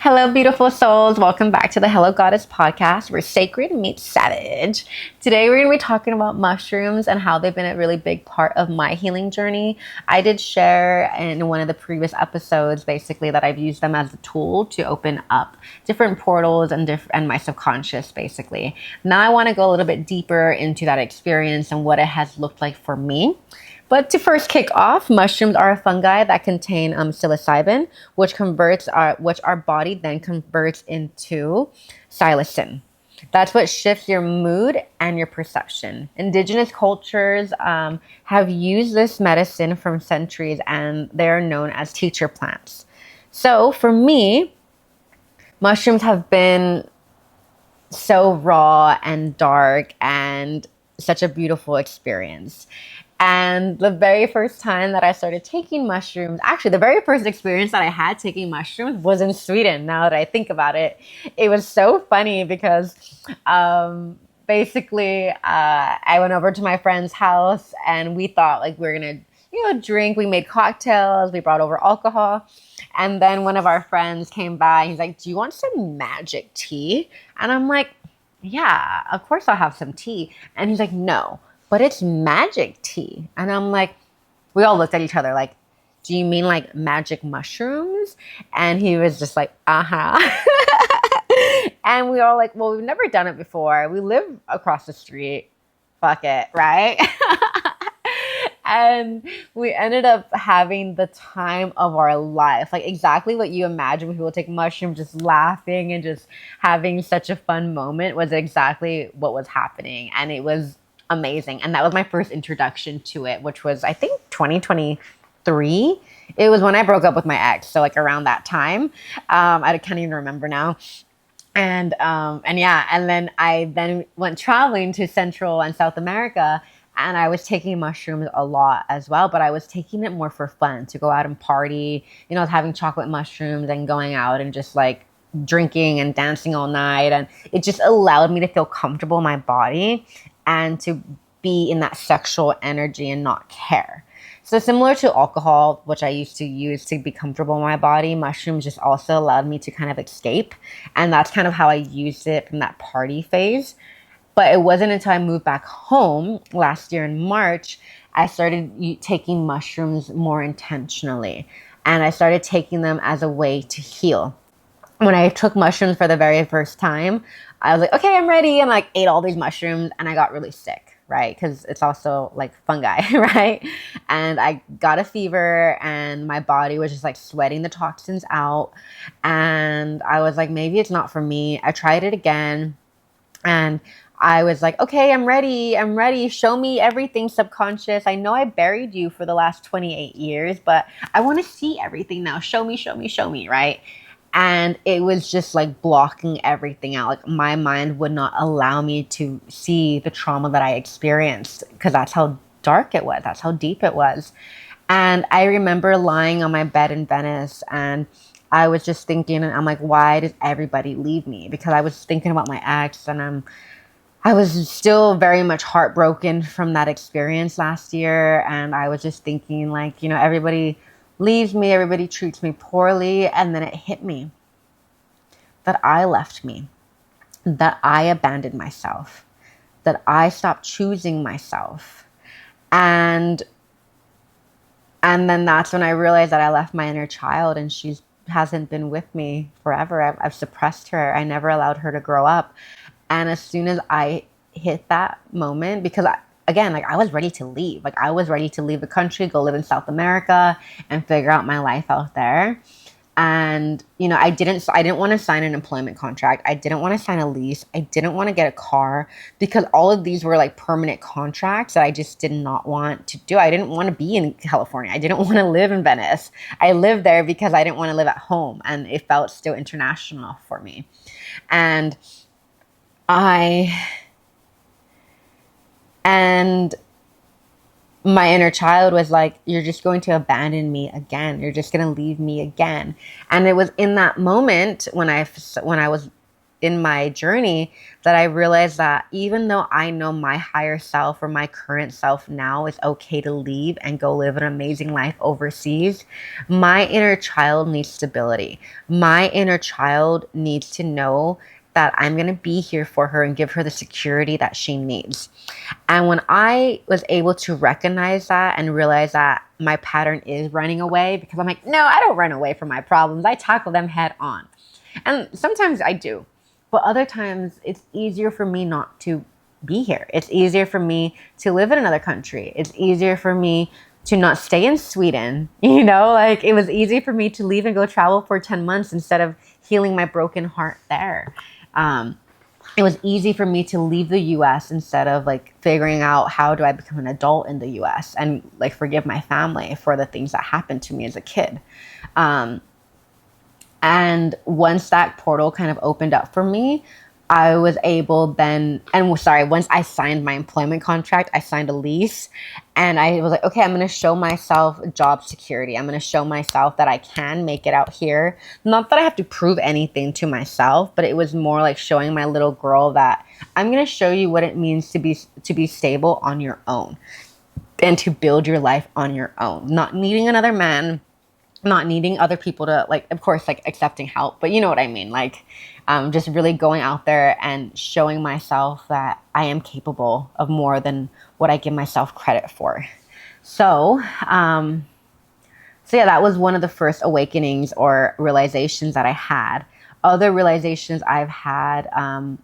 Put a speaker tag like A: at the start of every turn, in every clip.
A: Hello, beautiful souls. Welcome back to the Hello Goddess podcast, where sacred meets savage. Today, we're going to be talking about mushrooms and how they've been a really big part of my healing journey. I did share in one of the previous episodes, basically, that I've used them as a tool to open up different portals and my subconscious, basically. Now, I want to go a little bit deeper into that experience and what it has looked like for me. But to first kick off, mushrooms are a fungi that contain psilocybin, which our body then converts into psilocin. That's what shifts your mood and your perception. Indigenous cultures have used this medicine from centuries, and they are known as teacher plants. So for me, mushrooms have been so raw and dark and such a beautiful experience. And the very first time that I started taking mushrooms, actually, the very first experience that I had taking mushrooms was in Sweden. Now that I think about it, it was so funny because basically I went over to my friend's house and we thought like we were going to, drink. We made cocktails. We brought over alcohol. And then one of our friends came by. He's like, "Do you want some magic tea?" And I'm like, "Yeah, of course I'll have some tea." And he's like, "No, but it's magic tea." And I'm like, we all looked at each other like, "Do you mean like magic mushrooms?" And he was just like, "Uh-huh." And we all like, "Well, we've never done it before. We live across the street. Fuck it, right?" And we ended up having the time of our life. Like exactly what you imagine when people take mushrooms, just laughing and just having such a fun moment was exactly what was happening. And it was amazing. And that was my first introduction to it, which was, I think, 2023. It was when I broke up with my ex. So like around that time, I can't even remember now. And yeah, and then I then went traveling to Central and South America, and I was taking mushrooms a lot as well, but I was taking it more for fun, to go out and party. I was having chocolate mushrooms and going out and just like drinking and dancing all night. And it just allowed me to feel comfortable in my body and to be in that sexual energy and not care. So similar to alcohol, which I used to use to be comfortable in my body, mushrooms just also allowed me to kind of escape. And that's kind of how I used it from that party phase. But it wasn't until I moved back home last year in March, I started taking mushrooms more intentionally. And I started taking them as a way to heal. When I took mushrooms for the very first time, I was like, okay, I'm ready. And like ate all these mushrooms and I got really sick, right? Because it's also like fungi, right? And I got a fever and my body was just like sweating the toxins out. And I was like, maybe it's not for me. I tried it again and I was like, okay, I'm ready. I'm ready. Show me everything, subconscious. I know I buried you for the last 28 years, but I want to see everything now. Show me, show me, show me, right? And it was just like blocking everything out. Like my mind would not allow me to see the trauma that I experienced because that's how dark it was. That's how deep it was. And I remember lying on my bed in Venice and I was just thinking, and I'm like, why does everybody leave me? Because I was thinking about my ex and I was still very much heartbroken from that experience last year. And I was just thinking like, everybody leaves me, everybody treats me poorly. And then it hit me that I left me, that I abandoned myself, that I stopped choosing myself. And then that's when I realized that I left my inner child and she hasn't been with me forever. I've suppressed her. I never allowed her to grow up. And as soon as I hit that moment, because I was ready to leave. Like I was ready to leave the country, go live in South America and figure out my life out there. And, I didn't want to sign an employment contract. I didn't want to sign a lease. I didn't want to get a car because all of these were like permanent contracts that I just did not want to do. I didn't want to be in California. I didn't want to live in Venice. I lived there because I didn't want to live at home and it felt still international for me. And my inner child was like, you're just going to abandon me again. You're just going to leave me again. And it was in that moment when I was in my journey that I realized that even though I know my higher self or my current self now is okay to leave and go live an amazing life overseas, my inner child needs stability. My inner child needs to know that I'm going to be here for her and give her the security that she needs. And when I was able to recognize that and realize that my pattern is running away, because I'm like, no, I don't run away from my problems. I tackle them head on. And sometimes I do. But other times it's easier for me not to be here. It's easier for me to live in another country. It's easier for me to not stay in Sweden. Like it was easy for me to leave and go travel for 10 months instead of healing my broken heart there. It was easy for me to leave the US instead of like figuring out how do I become an adult in the US and like forgive my family for the things that happened to me as a kid. And once that portal kind of opened up for me, I was able then, once I signed my employment contract, I signed a lease and I was like, okay, I'm going to show myself job security. I'm going to show myself that I can make it out here. Not that I have to prove anything to myself, but it was more like showing my little girl that I'm going to show you what it means to be stable on your own and to build your life on your own, not needing another man, not needing other people to like, of course, like accepting help, but you know what I mean? Like, just really going out there and showing myself that I am capable of more than what I give myself credit for. So yeah, that was one of the first awakenings or realizations that I had. Other realizations I've had,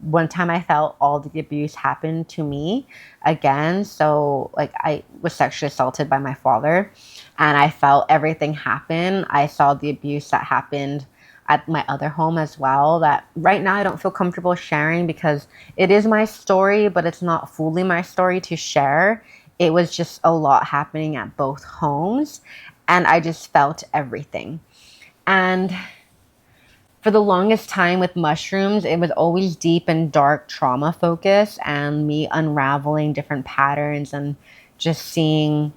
A: one time I felt all the abuse happened to me again. So like I was sexually assaulted by my father and I felt everything happen. I saw the abuse that happened at my other home as well, that right now I don't feel comfortable sharing because it is my story, but it's not fully my story to share. It was just a lot happening at both homes and I just felt everything. And for the longest time with mushrooms, it was always deep and dark trauma focus and me unraveling different patterns and just seeing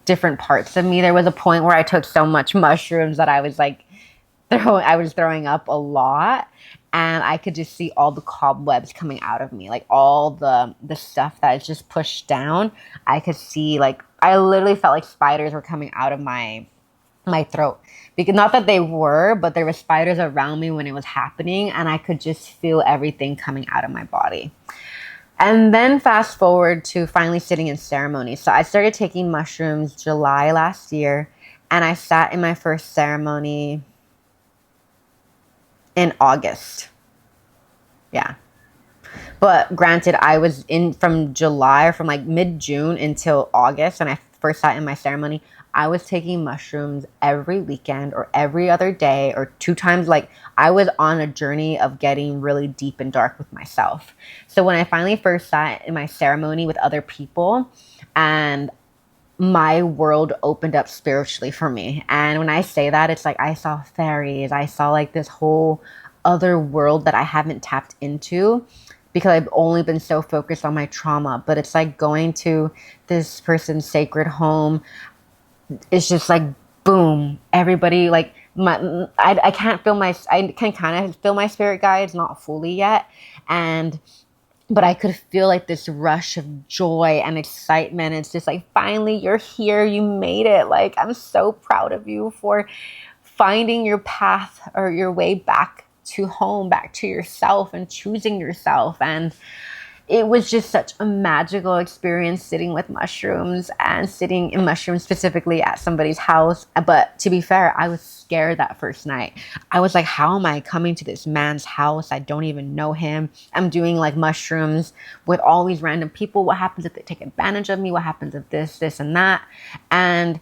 A: different parts of me. There was a point where I took so much mushrooms that I was like, I was throwing up a lot and I could just see all the cobwebs coming out of me, like all the stuff that is just pushed down. I could see, like, I literally felt like spiders were coming out of my throat, because not that they were, but there were spiders around me when it was happening and I could just feel everything coming out of my body. And then fast forward to finally sitting in ceremony. So I started taking mushrooms July last year and I sat in my first ceremony in August. Yeah. But granted, I was in from July or from like mid-June until August, and I first sat in my ceremony. I was taking mushrooms every weekend or every other day or 2 times. Like I was on a journey of getting really deep and dark with myself. So when I finally first sat in my ceremony with other people and my world opened up spiritually for me. And when I say that, it's like I saw fairies. I saw like this whole other world that I haven't tapped into because I've only been so focused on my trauma. But it's like going to this person's sacred home. It's just like, boom, everybody, like I can't feel I can kind of feel my spirit guides, not fully yet. But I could feel like this rush of joy and excitement. It's just like, finally, you're here. You made it. Like, I'm so proud of you for finding your path or your way back to home, back to yourself and choosing yourself. And it was just such a magical experience sitting with mushrooms and sitting in mushrooms specifically at somebody's house. But to be fair, I was scared that first night. I was like, how am I coming to this man's house? I don't even know him. I'm doing like mushrooms with all these random people. What happens if they take advantage of me? What happens if this and that? And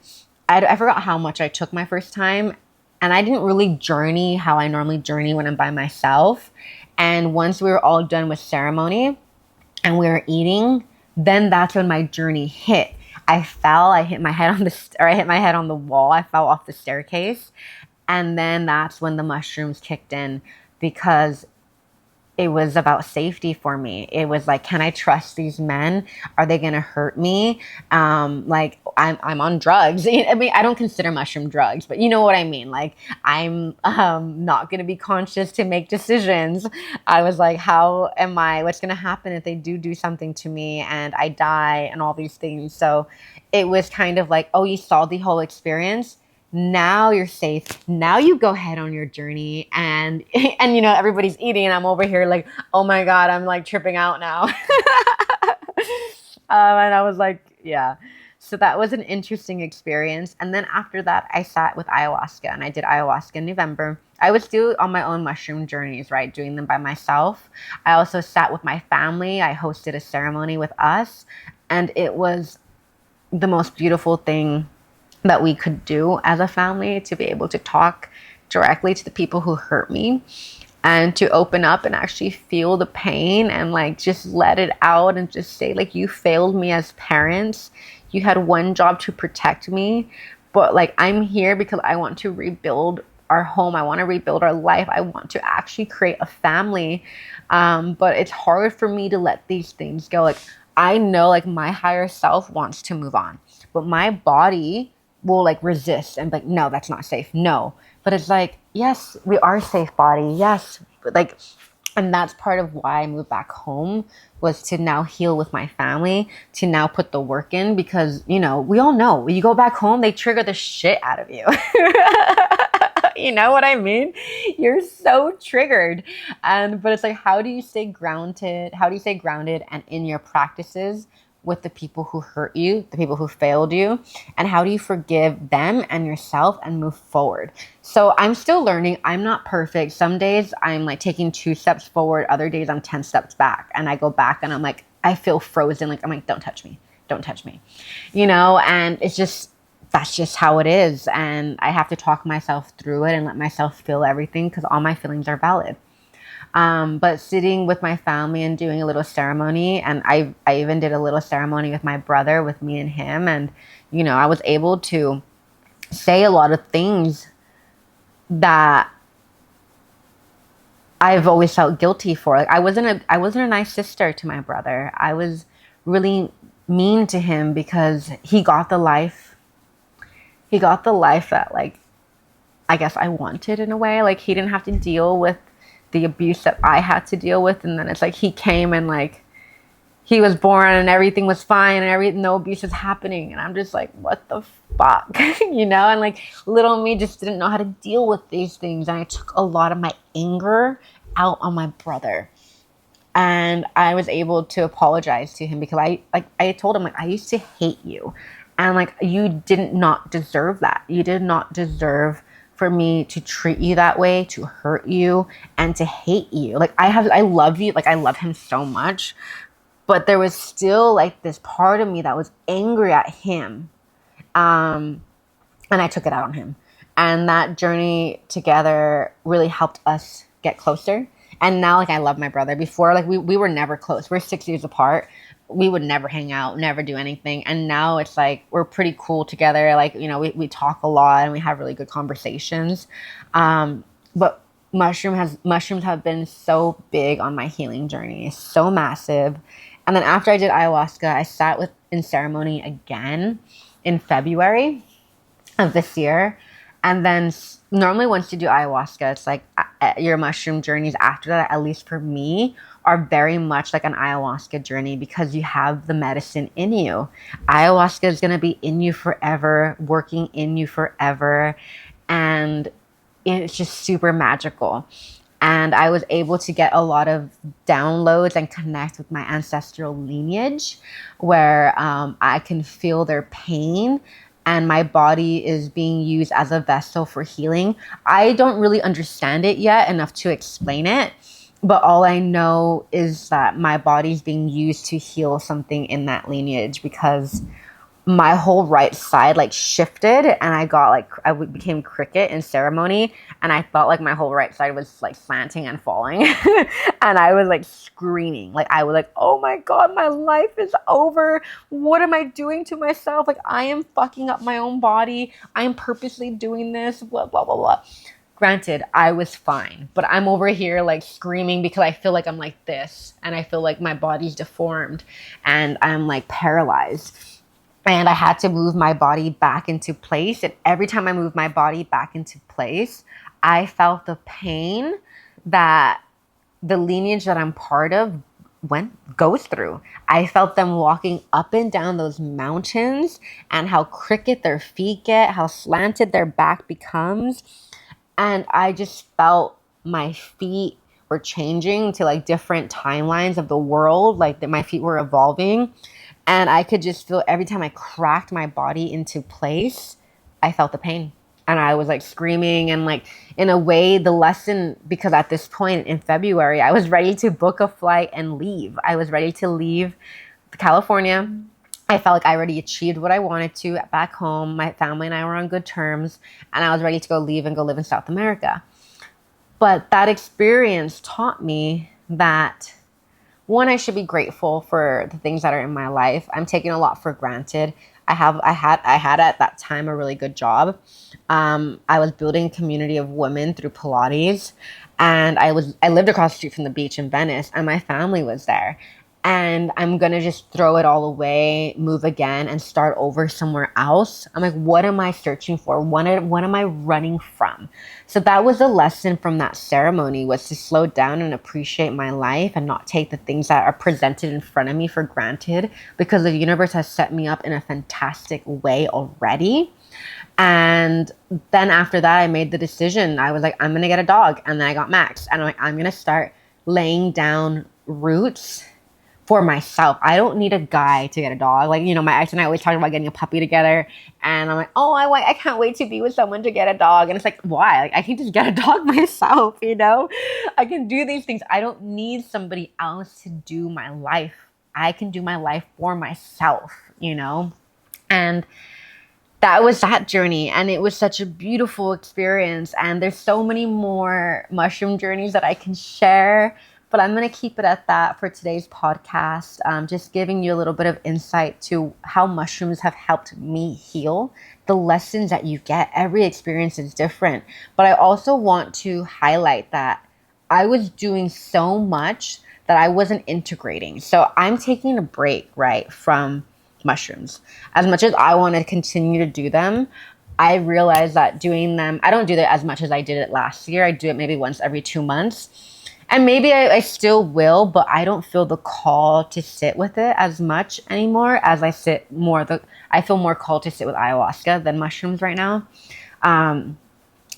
A: I forgot how much I took my first time. And I didn't really journey how I normally journey when I'm by myself. And once we were all done with ceremony and we were eating, then that's when my journey hit. I fell, I hit my head on the wall. I fell off the staircase. And then that's when the mushrooms kicked in, because it was about safety for me. It was like, can I trust these men? Are they gonna hurt me? Like I'm on drugs. I mean, I don't consider mushroom drugs, but you know what I mean. Like I'm not gonna be conscious to make decisions. I was like, how am I? What's gonna happen if they do something to me and I die and all these things? So it was kind of like, oh, you saw the whole experience, now you're safe. Now you go ahead on your journey, and and everybody's eating and I'm over here like, oh my god, I'm like tripping out now. And I was like, yeah. So that was an interesting experience. And then after that, I sat with ayahuasca, and I did ayahuasca in November. I was still on my own mushroom journeys, right? Doing them by myself. I also sat with my family. I hosted a ceremony with us, and it was the most beautiful thing that we could do as a family, to be able to talk directly to the people who hurt me and to open up and actually feel the pain and like just let it out and just say, like, you failed me as parents. You had one job to protect me, but like I'm here because I want to rebuild our home. I want to rebuild our life. I want to actually create a family. But it's hard for me to let these things go. Like I know like my higher self wants to move on, but my body will like resist and be like, no, that's not safe. No. But it's like, yes, we are safe, body. Yes. But like, and that's part of why I moved back home, was to now heal with my family, to now put the work in, because, we all know when you go back home, they trigger the shit out of you. You know what I mean? You're so triggered. But it's like, how do you stay grounded? How do you stay grounded and in your practices with the people who hurt you, the people who failed you, and how do you forgive them and yourself and move forward? So I'm still learning. I'm not perfect. Some days I'm like taking 2 steps forward. Other days I'm 10 steps back, and I go back and I'm like, I feel frozen. Like, I'm like, don't touch me. Don't touch me. And that's just how it is. And I have to talk myself through it and let myself feel everything, because all my feelings are valid. But sitting with my family and doing a little ceremony, and I even did a little ceremony with my brother, with me and him, and I was able to say a lot of things that I've always felt guilty for. Like I wasn't a nice sister to my brother. I was really mean to him because he got the life that, like, I guess I wanted, in a way. Like he didn't have to deal with the abuse that I had to deal with. And then it's like he came and like he was born and everything was fine and no abuse is happening. And I'm just like, what the fuck? And like little me just didn't know how to deal with these things. And I took a lot of my anger out on my brother. And I was able to apologize to him, because I told him, like, I used to hate you. And like, you did not deserve that. You did not deserve for me to treat you that way, to hurt you, and to hate you. Like I love you. Like I love him so much, but there was still like this part of me that was angry at him. And I took it out on him. And that journey together really helped us get closer. And now, like, I love my brother. Before, like, we were never close. We're 6 years apart. We would never hang out, never do anything. And now it's like we're pretty cool together. Like, we talk a lot and we have really good conversations. But mushrooms have been so big on my healing journey, so massive. And then after I did ayahuasca, I sat in ceremony again in February of this year. And then normally once you do ayahuasca, it's like your mushroom journeys after that, at least for me, are very much like an ayahuasca journey, because you have the medicine in you. Ayahuasca is going to be in you forever, working in you forever. And it's just super magical. And I was able to get a lot of downloads and connect with my ancestral lineage, where I can feel their pain, and my body is being used as a vessel for healing. I don't really understand it yet enough to explain it, but all I know is that my body's being used to heal something in that lineage, because my whole right side like shifted, and I became cricket in ceremony, and I felt like my whole right side was like slanting and falling. And I was like screaming. Like I was like, oh my God, my life is over. What am I doing to myself? Like I am fucking up my own body. I am purposely doing this, blah, blah, blah, blah. Granted, I was fine, but I'm over here like screaming because I feel like I'm like this and I feel like my body's deformed and I'm like paralyzed. And I had to move my body back into place. And every time I moved my body back into place, I felt the pain that the lineage that I'm part of goes through. I felt them walking up and down those mountains and how crooked their feet get, how slanted their back becomes. And I just felt my feet were changing to like different timelines of the world, like that my feet were evolving. And I could just feel every time I cracked my body into place, I felt the pain. And I was like screaming and like in a way the lesson, because at this point in February, I was ready to book a flight and leave. I was ready to leave California. I felt like I already achieved what I wanted to back home. My family and I were on good terms and I was ready to go leave and go live in South America. But that experience taught me that one, I should be grateful for the things that are in my life. I'm taking a lot for granted. I had at that time a really good job. I was building a community of women through Pilates, and I lived across the street from the beach in Venice, and my family was there. And I'm gonna just throw it all away, move again, and start over somewhere else. I'm like, what am I searching for? What am I running from? So that was a lesson from that ceremony, was to slow down and appreciate my life and not take the things that are presented in front of me for granted, because the universe has set me up in a fantastic way already. And then after that, I made the decision. I was like, I'm gonna get a dog, and then I got Max, and I'm like, I'm gonna start laying down roots for myself. I don't need a guy to get a dog. Like, you know, my ex and I always talk about getting a puppy together. And I'm like, oh, I can't wait to be with someone to get a dog. And it's like, why? Like, I can just get a dog myself, you know? I can do these things. I don't need somebody else to do my life. I can do my life for myself, you know? And that was that journey, and it was such a beautiful experience. And there's so many more mushroom journeys that I can share, but I'm going to keep it at that for today's podcast. Just giving you a little bit of insight to how mushrooms have helped me heal, the lessons that you get. Every experience is different, but I also want to highlight that I was doing so much that I wasn't integrating. So I'm taking a break, right, from mushrooms. As much as I want to continue to do them, I realized that doing them, I don't do that as much as I did it last year. I do it maybe once every 2 months. And maybe I still will, but I don't feel the call to sit with it as much anymore as I feel more called to sit with ayahuasca than mushrooms right now.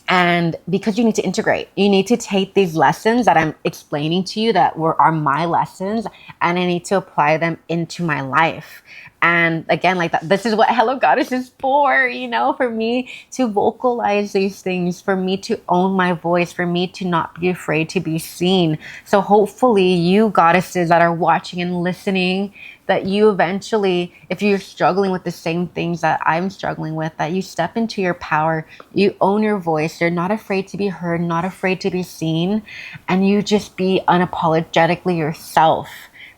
A: And because you need to integrate, you need to take these lessons that I'm explaining to you that are my lessons, and I need to apply them into my life. And again, like that, this is what Hello Goddess is for, you know, for me to vocalize these things, for me to own my voice, for me to not be afraid to be seen. So hopefully you goddesses that are watching and listening, that you eventually, if you're struggling with the same things that I'm struggling with, that you step into your power, you own your voice, you're not afraid to be heard, not afraid to be seen, and you just be unapologetically yourself.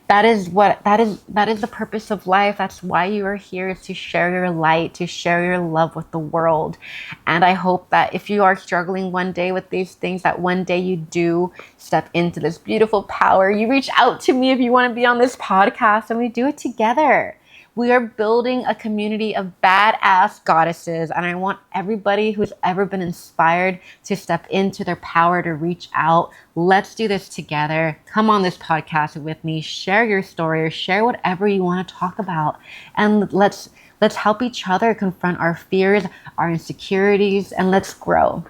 A: That is the purpose of life. That's why you are here, is to share your light, to share your love with the world. And I hope that if you are struggling one day with these things, that one day you do step into this beautiful power. You reach out to me if you want to be on this podcast, and we do it together. We are building a community of badass goddesses, and I want everybody who's ever been inspired to step into their power, to reach out. Let's do this together. Come on this podcast with me. Share your story, or share whatever you want to talk about, and let's help each other confront our fears, our insecurities, and let's grow.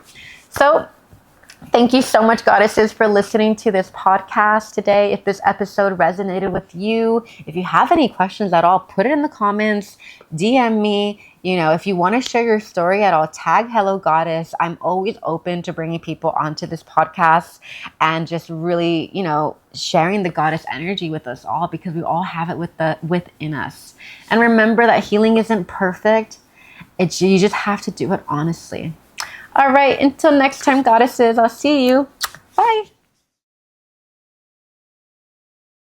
A: So thank you so much, goddesses, for listening to this podcast today. If this episode resonated with you, if you have any questions at all, put it in the comments, DM me. You know, if you want to share your story at all, tag Hello Goddess. I'm always open to bringing people onto this podcast and just really, you know, sharing the goddess energy with us all, because we all have it within us. And remember that healing isn't perfect. You just have to do it honestly. All right, until next time, goddesses, I'll see you. Bye.